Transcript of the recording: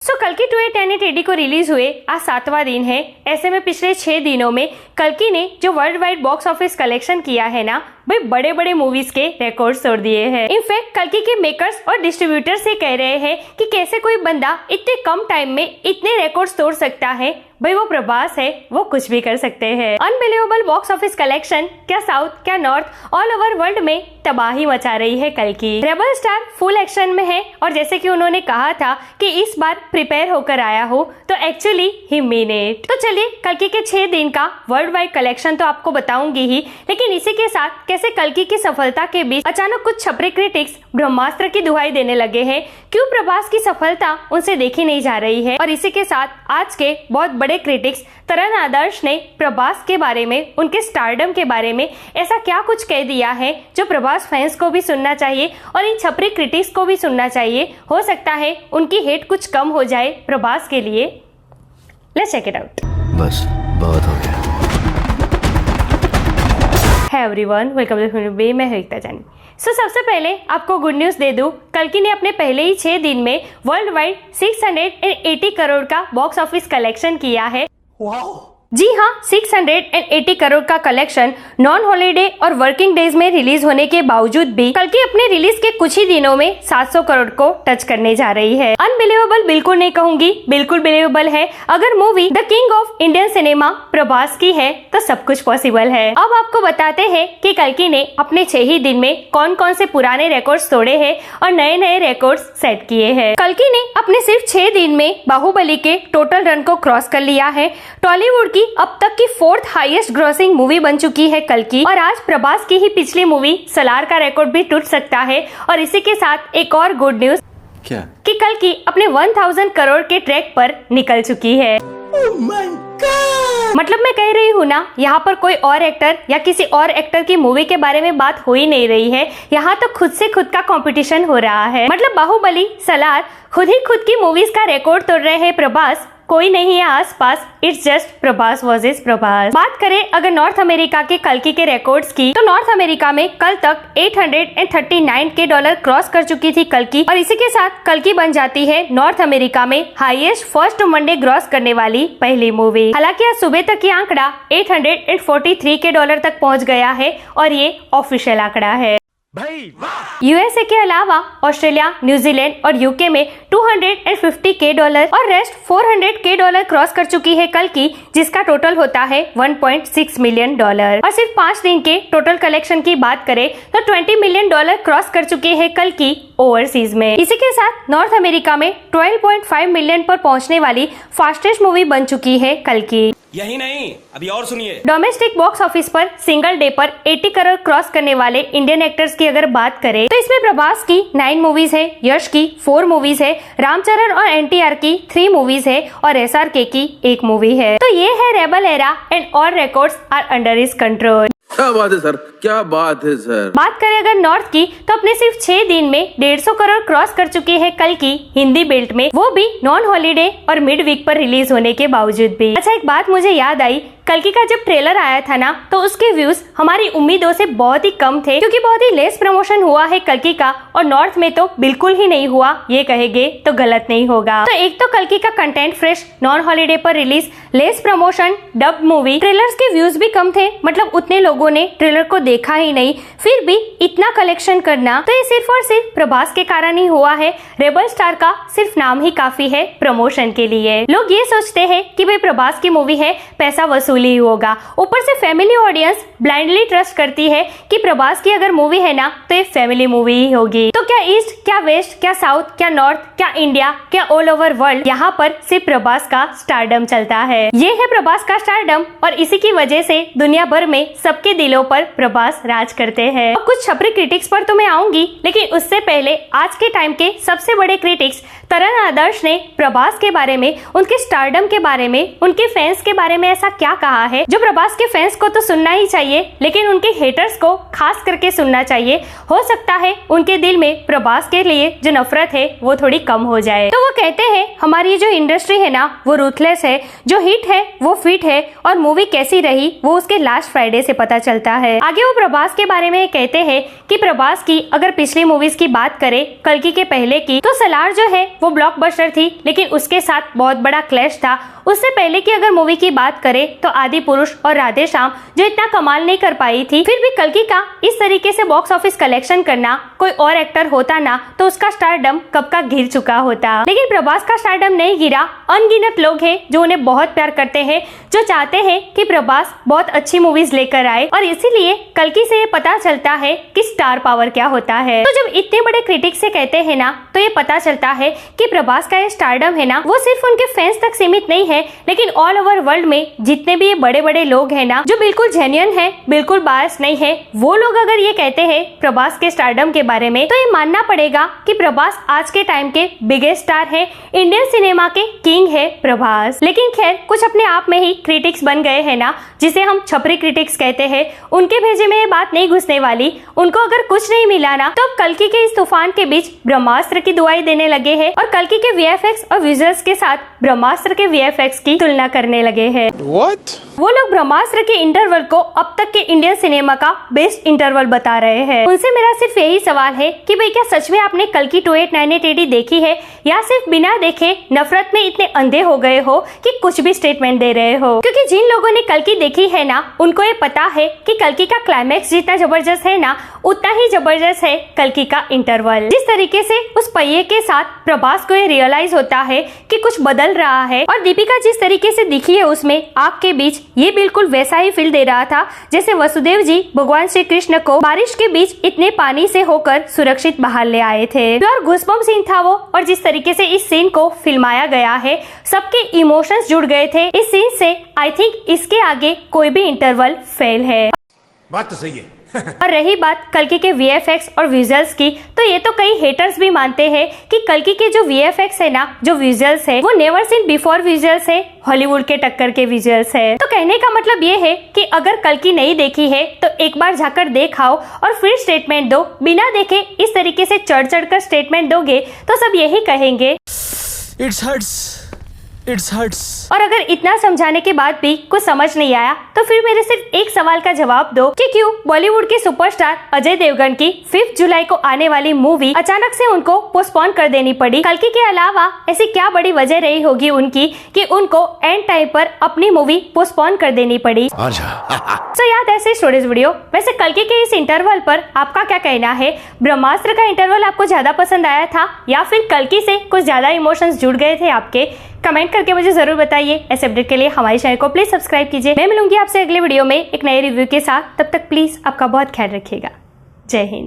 कल्कि 2 टेडी को रिलीज हुए आज 7वां दिन है। ऐसे में पिछले 6 दिनों में कल्कि ने जो world wide box office collection किया है ना, भाई बड़े बड़े मूवीज के रिकॉर्ड तोड़ दिए हैं। इनफैक्ट कल्कि के मेकर्स और डिस्ट्रीब्यूटर्स ये कह रहे हैं कि कैसे कोई बंदा इतने कम टाइम में इतने रिकॉर्ड्स तोड़ सकता है। भाई वो प्रभास है, वो कुछ भी कर सकते हैं। अनबिलीवेबल बॉक्स ऑफिस कलेक्शन क्या साउथ क्या नॉर्थ ऑल ओवर वर्ल्ड में तबाही मचा रही है कल्कि। रेबल स्टार फुल एक्शन में है और जैसे कि उन्होंने कहा था कि इस बार प्रिपेयर होकर आया हो, तो एक्चुअली ही मीन इट। तो चलिए कल्कि के 6 दिन का वर्ल्ड वाइड कलेक्शन तो आपको बताऊंगी ही, लेकिन इसी के साथ कैसे कल्कि की सफलता के बीच अचानक कुछ छपरी क्रिटिक्स ब्रह्मास्त्र की दुहाई देने लगे हैं, क्यों प्रभास की सफलता उनसे देखी नहीं जा रही है। और इसी के साथ आज के बहुत बड़े क्रिटिक्स तरण आदर्श ने प्रभास के बारे में, उनके स्टारडम के बारे में ऐसा क्या कुछ कह दिया है जो प्रभास फैंस को भी सुनना चाहिए और इन छपरी क्रिटिक्स को भी सुनना चाहिए। हो सकता है उनकी हेट कुछ कम हो जाए प्रभास के लिए। Let's check it out. बस बहुत हो गया। है एवरीवन, वेलकम टू बे। मैं एकता जानी। सबसे पहले आपको गुड न्यूज दे दूं, कल्कि ने अपने पहले ही 6 दिन में वर्ल्ड वाइड 680 करोड़ का बॉक्स ऑफिस कलेक्शन किया है। जी हाँ, 680 करोड़ का कलेक्शन नॉन हॉलीडे और वर्किंग डेज में रिलीज होने के बावजूद भी कल्कि अपने रिलीज के कुछ ही दिनों में 700 करोड़ को टच करने जा रही है। अनबिलीवेबल बिल्कुल नहीं कहूंगी, बिल्कुल बिलीवेबल है। अगर movie the king of Indian cinema Prabhas की है तो सब कुछ पॉसिबल है। अब आपको बताते हैं कि कल्कि ने अपने 6 ही दिन में कौन कौन से पुराने रिकॉर्ड्स तोड़े हैं और नए नए रिकॉर्ड्स सेट किए हैं। कल्कि ने अपने सिर्फ 6 दिन में बाहुबली के टोटल रन को क्रॉस कर लिया है। टॉलीवुड अब तक की 4th हाईएस्ट ग्रॉसिंग मूवी बन चुकी है कल्कि, और आज प्रभास की ही पिछली मूवी सलार का रिकॉर्ड भी टूट सकता है। और इसी के साथ एक और गुड न्यूज क्या कि कल्कि अपने 1000 करोड़ के ट्रैक पर निकल चुकी है। Oh my God! मतलब मैं कह रही हूँ ना, यहाँ पर कोई और एक्टर या किसी और एक्टर की मूवी के बारे में बात हो ही नहीं रही है। यहाँ तो खुद से खुद का कंपटीशन हो रहा है। मतलब बाहुबली, सलार खुद ही खुद की मूवीज का रिकॉर्ड तोड़ रहे हैं प्रभास, कोई नहीं है आसपास। It's just Prabhas versus Prabhas. बात करें अगर नॉर्थ अमेरिका के कल्कि के रिकॉर्ड्स की, तो नॉर्थ अमेरिका में कल तक $839 के क्रॉस कर चुकी थी कल्कि, और इसी के साथ कल्कि बन जाती है नॉर्थ अमेरिका में हाईएस्ट फर्स्ट मंडे ग्रॉस करने वाली पहली मूवी। हालांकि आज सुबह तक ये आंकड़ा $843 के तक पहुंच गया है और ये ऑफिशियल आंकड़ा है। भाई यूएसए के अलावा ऑस्ट्रेलिया, न्यूजीलैंड और यूके में $250 के और रेस्ट $400 के क्रॉस कर चुकी है कल्कि, जिसका टोटल होता है $1.6 मिलियन। और सिर्फ 5 दिन के टोटल कलेक्शन की बात करें तो $20 मिलियन क्रॉस कर चुके हैं कल्कि ओवरसीज में। इसी के साथ नॉर्थ अमेरिका में 12.5 मिलियन पर पहुंचने वाली फास्टेस्ट मूवी बन चुकी है कल्कि। यही नहीं, अभी और सुनिए। डोमेस्टिक बॉक्स ऑफिस पर सिंगल डे पर 80 करोड़ क्रॉस करने वाले इंडियन एक्टर्स की अगर बात करें तो इसमें प्रभास की 9 मूवीज है, यश की 4 मूवीज है, रामचरण और एनटीआर की 3 मूवीज है और एसआरके की 1 मूवी है। तो ये है rebel era and all records are under his control. क्या बात है सर, क्या बात है सर। बात करें अगर नॉर्थ की, तो अपने सिर्फ 6 दिन में 150 करोड़ क्रॉस कर चुकी है कल्कि हिंदी बेल्ट में, वो भी नॉन हॉलीडे और मिड वीक पर रिलीज होने के बावजूद भी। अच्छा, एक बात मुझे याद आई, कल्कि का जब ट्रेलर आया था ना, तो उसके व्यूज हमारी उम्मीदों से बहुत ही कम थे, क्योंकि बहुत ही लेस प्रमोशन हुआ है कल्कि का, और नॉर्थ में तो बिल्कुल ही नहीं हुआ, ये कहेंगे तो गलत नहीं होगा। तो एक तो कल्कि का कंटेंट फ्रेश, नॉन हॉलीडे पर release, less promotion, dub movie, trailers के व्यूज भी कम थे, मतलब उतने लोगों ने ट्रेलर को देखा ही नहीं, फिर भी इतना कलेक्शन करना, तो ये सिर्फ और सिर्फ प्रभास के कारण ही हुआ है। रेबल स्टार का सिर्फ नाम ही काफी है प्रमोशन के लिए। लोग ये सोचते हैं कि भाई प्रभास की मूवी है, पैसा वसूली होगा। ऊपर से फैमिली ऑडियंस ब्लाइंडली ट्रस्ट करती है कि प्रभास की अगर मूवी है ना, तो ये फैमिली मूवी ही होगी। तो क्या ईस्ट, क्या वेस्ट, क्या साउथ, क्या नॉर्थ, क्या इंडिया, क्या ऑल ओवर वर्ल्ड, यहाँ पर सिर्फ प्रभास का स्टारडम चलता है। ये है प्रभास का स्टारडम, और इसी की वजह से दुनिया भर में सबके दिलों पर प्रभास राज करते हैं। अब कुछ छपरी क्रिटिक्स पर तो मैं आऊंगी, लेकिन उससे पहले आज के टाइम के सबसे बड़े क्रिटिक्स तरण आदर्श ने प्रभास के बारे में, उनके स्टारडम के बारे में, उनके फैंस के बारे में ऐसा क्या कहा है जो प्रभास के फैंस को तो सुनना ही चाहिए, लेकिन उनके हेटर्स को खास करके सुनना चाहिए। हो सकता है उनके दिल में प्रभास के लिए जो नफरत है वो थोड़ी कम हो जाए। तो वो कहते हैं हमारी जो इंडस्ट्री है ना, वो रूथलेस है, जो हिट है वो फिट है, और मूवी कैसी रही वो उसके लास्ट फ्राइडे से पता चलता है। आगे वो प्रभास के बारे में कहते हैं कि प्रभास की अगर पिछली मूवीज की बात करें कल्कि के पहले की, तो सलार जो है वो ब्लॉकबस्टर थी, लेकिन उसके साथ बहुत बड़ा क्लैश था। उससे पहले की अगर मूवी की बात करें तो आदि पुरुष और राधे श्याम जो इतना कमाल नहीं कर पाई थी। फिर भी कल्कि का इस तरीके से बॉक्स ऑफिस कलेक्शन करना, कोई और एक्टर होता ना तो उसका स्टारडम कब का गिर चुका होता। लेकिन प्रभास का स्टारडम नहीं गिरा। अनगिनत लोग हैं जो उन्हें बहुत प्यार करते हैं, जो चाहते हैं कि प्रभास बहुत अच्छी मूवीज लेकर आए, और इसीलिए कल्कि से ये पता चलता है कि स्टार पावर क्या होता है। तो जब इतने बड़े क्रिटिक से कहते हैं ना, तो ये पता चलता है कि प्रभास का ये स्टारडम है ना, वो सिर्फ उनके फैंस तक सीमित नहीं है, लेकिन ऑल ओवर वर्ल्ड में जितने भी ये बड़े बड़े लोग हैं ना, जो बिल्कुल जेन्युइन है, बिल्कुल बायस नहीं है, वो लोग अगर ये कहते हैं प्रभास के स्टारडम के बारे में, तो ये मानना पड़ेगा कि प्रभास आज के टाइम के बिगेस्ट स्टार है, इंडियन सिनेमा के किंग है प्रभास। लेकिन खैर, कुछ अपने आप में ही क्रिटिक्स बन गए हैं ना, जिसे हम छपरी क्रिटिक्स कहते हैं, उनके भेजे में ये बात नहीं घुसने वाली। उनको अगर कुछ नहीं मिला ना, तो अब कल्कि के इस तूफान के बीच ब्रह्मास्त्र की दुआई देने लगे हैं और कल्कि के वीएफएक्स और विजुअल्स के साथ ब्रह्मास्त्र के वीएफएक्स की तुलना करने लगे हैं। What? वो लोग ब्रह्मास्त्र के इंटरवल को अब तक के इंडियन सिनेमा का बेस्ट इंटरवल बता रहे हैं। उनसे मेरा सिर्फ यही सवाल है कि भाई क्या सच में आपने कल्कि 2898 देखी है, या सिर्फ बिना देखे नफरत में इतने अंधे हो गए हो कि कुछ भी स्टेटमेंट दे रहे हो? क्योंकि जिन लोगों ने कल्कि देखी है ना, उनको ये पता है कि कल्कि का क्लाइमैक्स जितना जबरदस्त है ना, उतना ही जबरदस्त है कल्कि का इंटरवल। जिस तरीके से उस पहिए के साथ प्रभास को ये रियलाइज होता है कि कुछ बदल रहा है, और दीपिका जिस तरीके से दिखी है उसमें आग के बीच, ये बिल्कुल वैसा ही फील दे रहा था जैसे वसुदेव जी भगवान श्री कृष्ण को बारिश के बीच इतने पानी से होकर सुरक्षित बाहर ले आए थे। प्योर गूज़बम्प सीन था वो, और जिस तरीके से इस सीन को फिल्माया गया है, सबके इमोशंस जुड़ गए थे इस सीन से। आई थिंक इसके आगे कोई भी इंटरवल फेल है। बात तो सही है। और रही बात कल्कि के वीएफएक्स और विजुअल्स की, तो ये तो कई हेटर्स भी मानते हैं कि कल्कि के जो वीएफएक्स है ना, जो विजुअल्स है, वो नेवर सीन बिफोर विजुअल्स है, हॉलीवुड के टक्कर के विजुअल्स है। तो कहने का मतलब ये है कि अगर कल्कि नहीं देखी है तो एक बार जाकर देख आओ और फिर स्टेटमेंट दो। बिना देखे इस तरीके से चढ़ चढ़ कर स्टेटमेंट दोगे तो सब यही कहेंगे It hurts. और अगर इतना समझाने के बाद भी कुछ समझ नहीं आया, तो फिर मेरे सिर्फ एक सवाल का जवाब दो कि क्यों बॉलीवुड के सुपरस्टार अजय देवगन की 5 जुलाई को आने वाली मूवी अचानक से उनको पोस्टपोन कर देनी पड़ी। कल्कि के अलावा ऐसी क्या बड़ी वजह रही होगी उनकी कि उनको एंड टाइम पर अपनी मूवी पोस्टपोन कर देनी पड़ी? तो याद ऐसे स्टोरीज वीडियो। वैसे कल्कि के इस इंटरवल पर आपका क्या कहना है? ब्रह्मास्त्र का इंटरवल आपको ज्यादा पसंद आया था, या फिर कल्कि से कुछ ज्यादा इमोशंस जुड़ गए थे आपके? कमेंट करके मुझे जरूर बताइए। ऐसे अपडेट के लिए हमारे चैनल को प्लीज सब्सक्राइब कीजिए। मैं मिलूंगी आपसे अगले वीडियो में एक नए रिव्यू के साथ। तब तक प्लीज आपका बहुत ख्याल रखिएगा। जय हिंद।